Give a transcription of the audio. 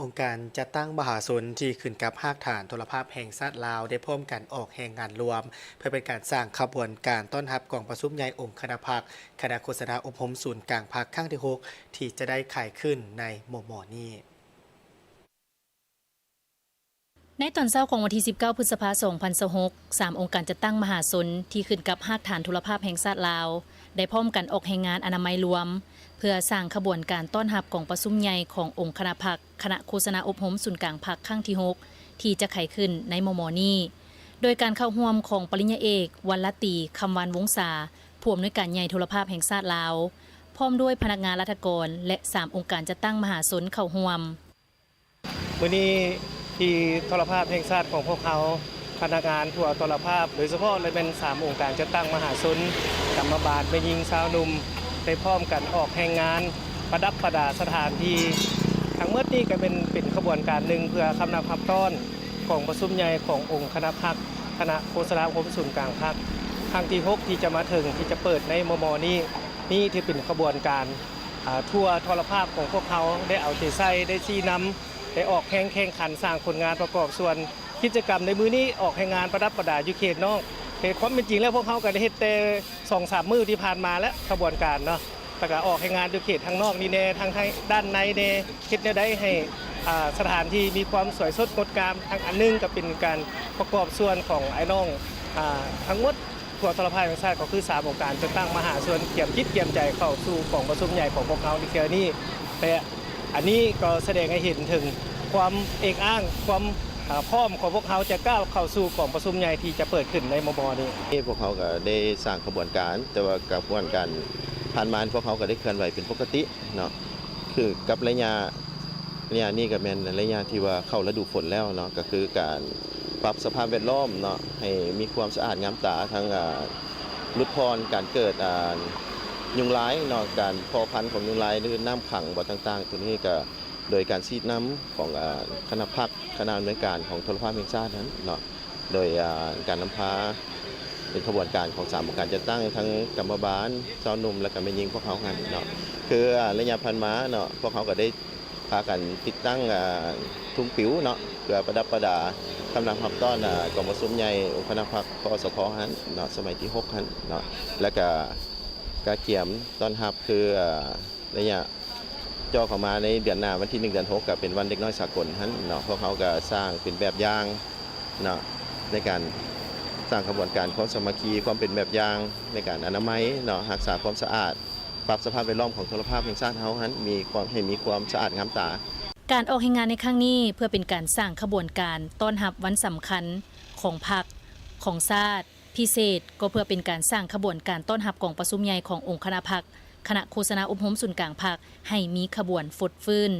องค์การจะตั้งมหาชนที่ขึ้นกับภาคฐานโทรภาพแห่งชาติลาวได้พร้อมกันออกแห่งงานรวมเพื่อเป็นการสร้างขบวนการต้อนรับกองประชุมใหญ่องค์คณะพรรคคณะโฆษณาอบรมศูนย์กลางพรรคครั้งที่6ที่จะได้ขายขึ้นในหมู่นี้ในตอนเช้าของวันที่ 19 พฤษภาคม 2026 3 องค์การจะตั้งมหาชนที่ขึ้นกับภาคฐานโทรภาพแห่งชาติลาวได้พร้อมกันออกแห่งงานอนามัยรวมเพื่อสร้างขบวนการต้อนรับกองประชุมใหญ่ขององค์คณะพรรคคณะโฆษณาอบรมศูนย์กลางพรรคครั้งที่6ที่จะไขขึ้นในหมู่นี้โดยการเข้าร่วมของปริญญาเอกวัลลตีคำวานวงศาผู้อำนวยการใหญ่โทรภาพแห่งชาติลาวพร้อมด้วยพนักงานรัฐกรและ3 องค์การจะตั้งมหาชนเข้าร่วมวันนี้ที่โทรภาพแห่งชาติของพวกเขาพนักงานทั่วโทรภาพโดยเฉพาะเลยเป็น3 องค์การจะตั้งมหาชนกรรมบาลไปยิงสาวหนุ่มได้พร้อมกันออกแห่งงานประดับประดาสถานที่ทั้งหมดนี้ก็เป็นขบวนการหนึ่งเพื่อคำนำขับต้อนของประชุมใหญ่ขององค์คณะพรรคคณะโฆษณาอบรมศูนย์กลางพรรคครั้งที่6ที่จะมาถึงที่จะเปิดในมมนี้นี่ที่เป็นขบวนการทั่วโทรภาพของพวกเขาได้เอาใจใส่ได้ชี้นำได้ออกแข่งขันสร้างผลงานประกอบส่วนกิจกรรมในมื้อนี้ออกแห่งงานประดับประดาอยู่เขตนอกเขตความเป็นจริงแล้วพวกเขาก็ได้เฮ็ดแต่ 2-3 มื้อที่ผ่านมาแล้วขบวนการเนาะแต่ก็ออกแห่งงานอยู่เขตทางนอกนี่แน่ทางด้านในแน่คิดได้ให้สถานที่มีความสวยสดงดงามทางอันนึงก็เป็นการประกอบส่วนของไอ้น้องทั้งหมดทั่วโทรภาพแห่งชาติก็คือ3 องค์การจะตั้งมหาชนเกี่ยมจิตเกี่ยมใจเข้าสู่กองประชุมใหญ่ของพวกเขาในเทื่อนี้แต่อันนี้ก็แสดงให้เห็นถึงความเอกอ้างความพร้อมของพวกเขาจะก้าวเข้าสู่กองประชุมใหญ่ที่จะเปิดขึ้นในมบนี้พวกเขาก็ได้สร้างขบวนการแต่ว่ากระบวนการผ่านมาพวกเขาก็ได้เคลื่อนไหวเป็นปกติเนาะคือกับระยะนี่ก็เป็นระยะที่ว่าเข้าฤดูฝนแล้วเนาะก็คือการปรับสภาพแวดล้อมเนาะให้มีความสะอาดงามตาทั้งลดพรการเกิดยุงลายเนาะการพอพันธุ์ของยุงลายหรือน้ำขังบ่ต่างๆตัวนี้ก็โดยการซีดน้ำของคณะพรรคคณะอำนวยการของโทรภาพแห่งชาตินั้นเนาะโดยการนำพาเป็นขบวนการของ3 องค์การจะตั้งทั้งกรรมบาลเจ้าหนุ่มและก็แม่ยิงพวกเขากันเนาะคือระยะพันมาเนาะพวกเขาก็ได้พากันติดตั้งทุ่งปิ๋วเนาะเพื่อประดับประดากำลังขับต้อนกองประชุมใหญ่องค์คณะพรรคกสพนั้นเนาะสมัยที่6นั้นเนาะแล้วก็การเกี่ยมต้อนรับคือระยะจ่อเข้ามาในเดือนหน้าวันที่1 เดือน 6ก็เป็นวันเด็กน้อยสากลนั้นเนาะพวกเขาก็สร้างเป็นแบบอย่างเนาะในการสร้างกระบวนการความสามัคคีความเป็นแบบอย่างในการอนามัยเนาะรักษาความสะอาดปรับสภาพแวดล้อมของโทรภาพแห่งชาติเฮานั้นมีความสะอาดงามตาการออกแห่งงานในครั้งนี้เพื่อเป็นการสร้างขบวนการต้อนรับวันสำคัญของพรรคของชาติพิเศษก็เพื่อเป็นการสร้างขบวนการต้อนรับกองประชุมใหญ่ขององค์คณะพรรคคณะโฆษณาอบรมศูนย์กลางพรรคให้มีขบวนฟดฟื้น